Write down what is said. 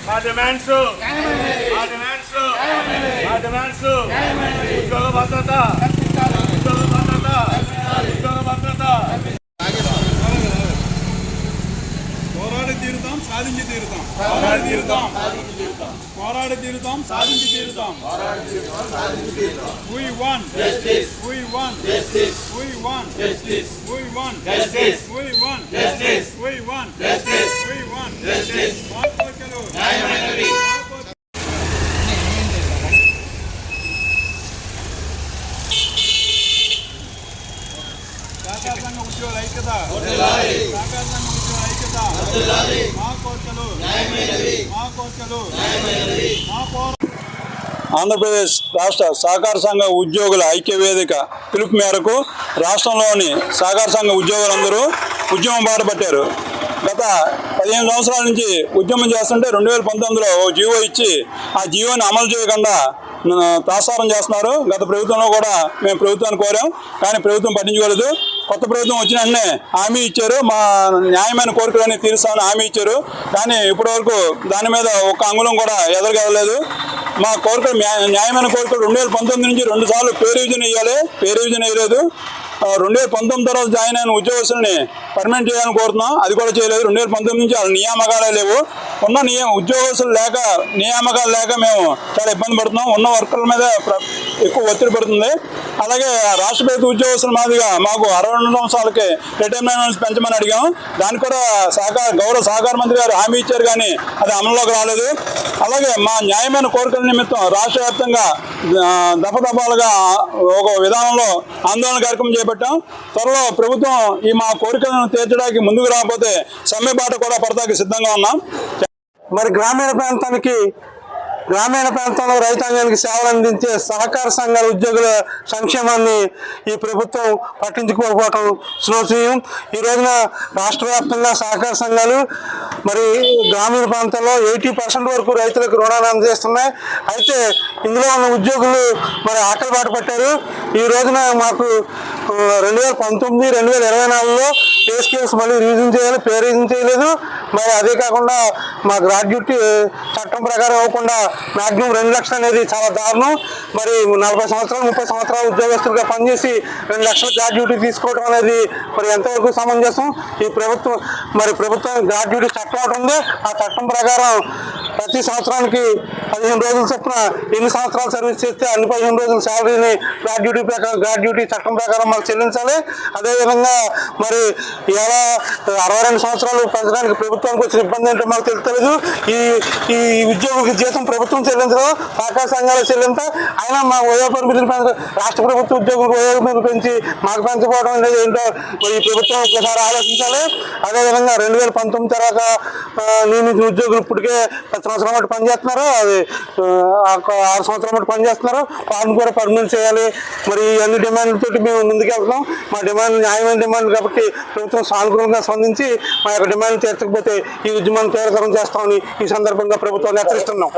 మా డిమాండ్స్ ఉద్యోగ భద్రత పోరాడి తీరుతాం, సాధించి తీరుతాం. పోరాడి తీరుతాం, సాధించి తీరుతాం. We want justice. We want justice. We want justice. We want justice. We want justice. We want justice. We want justice. మా కోరికలు న్యాయమైనవి. సహకార సంఘ ఉద్యోగుల ఐక్యత. సహకార సంఘ ఉద్యోగుల ఐక్యత. మా కోరికలు న్యాయమైనవి. మా కోరికలు న్యాయమైనవి. మా ఆంధ్రప్రదేశ్ రాష్ట్ర సహకార సంఘ ఉద్యోగుల ఐక్య వేదిక పిలుపు మేరకు రాష్ట్రంలోని సహకార సంఘ ఉద్యోగులందరూ ఉద్యమం బాట పట్టారు. గత 15 సంవత్సరాల నుంచి ఉద్యమం చేస్తుంటే 2019లో జీవో ఇచ్చి ఆ జీవోని అమలు చేయకుండా తాసారం చేస్తున్నారు. గత ప్రభుత్వంలో కూడా మేము ప్రభుత్వాన్ని కోరాం, కానీ ప్రభుత్వం పట్టించుకోలేదు. కొత్త ప్రభుత్వం వచ్చిన వెంటనే హామీ ఇచ్చారు, మా న్యాయమైన కోరికలన్నీ తీరుస్తామని హామీ ఇచ్చారు. కానీ ఇప్పటివరకు దాని మీద ఒక్క అంగుళం కూడా ఎదరగలేదు. మా కోరికలు న్యాయమైన కోరికలు 2019 నుంచి 2 సార్లు పే రివిజన్ వేయాలి, పే రివిజన్ వేయలేదు. 2019 తర్వాత జాయిన్ అయిన ఉద్యోగస్తుల్ని పర్మనెంట్ చేయాలని కోరుతున్నాం, అది కూడా చేయలేదు. 2019 నుంచి వాళ్ళ నియామకాలే లేవు. ఉన్న ఉద్యోగస్తులు లేక, నియామకాలు లేక మేము చాలా ఇబ్బంది పడుతున్నాం. ఉన్న వర్కర్ల మీద ఎక్కువ ఒత్తిడి పడుతుంది. అలాగే రాష్ట్ర ప్రభుత్వ ఉద్యోగస్తుల మాదిగా మాకు 62 సంవత్సరాలకి రిటైర్మెంట్ పెంచమని అడిగాం. దానికి కూడా గౌరవ సహకార మంత్రి గారు హామీ ఇచ్చారు, కానీ అది అమల్లోకి రాలేదు. అలాగే మా న్యాయమైన కోరికల నిమిత్తం రాష్ట్ర వ్యాప్తంగా దఫదఫాలుగా ఒక విధానంలో ఆందోళన కార్యక్రమం చేపట్టాం. త్వరలో ప్రభుత్వం ఈ మా కోరికలను తీర్చడానికి ముందుకు రాకపోతే సమ్మె బాట కూడా పడతానికి సిద్ధంగా ఉన్నాం. మరి గ్రామీణ ప్రాంతంలో రైతాంగానికి సేవలు అందించే సహకార సంఘాల ఉద్యోగుల సంక్షేమాన్ని ఈ ప్రభుత్వం పట్టించుకోకపోవటం శోచనీయం. ఈ రోజున రాష్ట్ర వ్యాప్తంగా సహకార సంఘాలు మరి గ్రామీణ ప్రాంతాల్లో 80% వరకు రైతులకు రుణాలు అందజేస్తున్నాయి. అయితే ఇందులో ఉన్న ఉద్యోగులు మరి ఆకలి బాట పట్టారు. ఈ రోజున మాకు 2019, 2024లో పే స్కేల్స్ మళ్ళీ రివిజన్ చేయాలి, పే రివిజన్ చేయలేదు. మరి అదే కాకుండా మా గ్రాడ్యుయేట్ చట్టం ప్రకారం అవ్వకుండా మ్యాక్సిమం 2 లక్షలు అనేది చాలా దారుణం. మరి 40 సంవత్సరాలు 30 సంవత్సరాలు ఉద్యోగస్తులుగా పనిచేసి 2 లక్షల గ్రాడ్యుయేట్ తీసుకోవడం అనేది మరి ఎంతవరకు సమంజసం? ఈ ప్రభుత్వం గ్రాడ్యుయేట్ చట్టం ఒకటి ఉంది. ఆ చట్టం ప్రకారం ప్రతి సంవత్సరానికి 15 రోజుల చొప్పున ఎన్ని సంవత్సరాలు సర్వీస్ చేస్తే అన్ని 15 రోజుల శాలరీని గ్రాడ్యుయేట్ చట్టం ప్రకారం మాకు చెల్లించాలి. అదేవిధంగా మరి ఇలా 62 సంవత్సరాలు పెంచడానికి ప్రభుత్వానికి వచ్చిన ఇబ్బంది ఏంటో మాకు తెలుస్తలేదు. ఈ ఉద్యోగులకి జీతం ప్రభుత్వం చెల్లించడం, సహకార సంఘాలు చెల్లింత అయినా మా వయో పరిమితిని రాష్ట్ర ప్రభుత్వ ఉద్యోగులకు వయో పరిమితి పెంచి మాకు పెంచకపోవడం అనేది ఏంటో ఈ ప్రభుత్వం ఒకసారి ఆలోచించాలి. అదేవిధంగా 2019 తర్వాత నియమించిన ఉద్యోగులు ఇప్పటికే 10 సంవత్సరాల మటు పనిచేస్తున్నారు, అది 6 సంవత్సరాల మటు పనిచేస్తున్నారు. వాటిని కూడా పర్మనెంట్ చేయాలి. మరి అన్ని డిమాండ్లతో మేము ముందుకెళ్తున్నాం. మా డిమాండ్ న్యాయమైన డిమాండ్ కాబట్టి ప్రభుత్వం సానుకూలంగా స్పందించి మా యొక్క డిమాండ్ తీర్చకపోతే ఈ ఉద్యమాన్ని తీవ్రతరం చేస్తామని ఈ సందర్భంగా ప్రభుత్వాన్ని హెచ్చరిస్తున్నాం.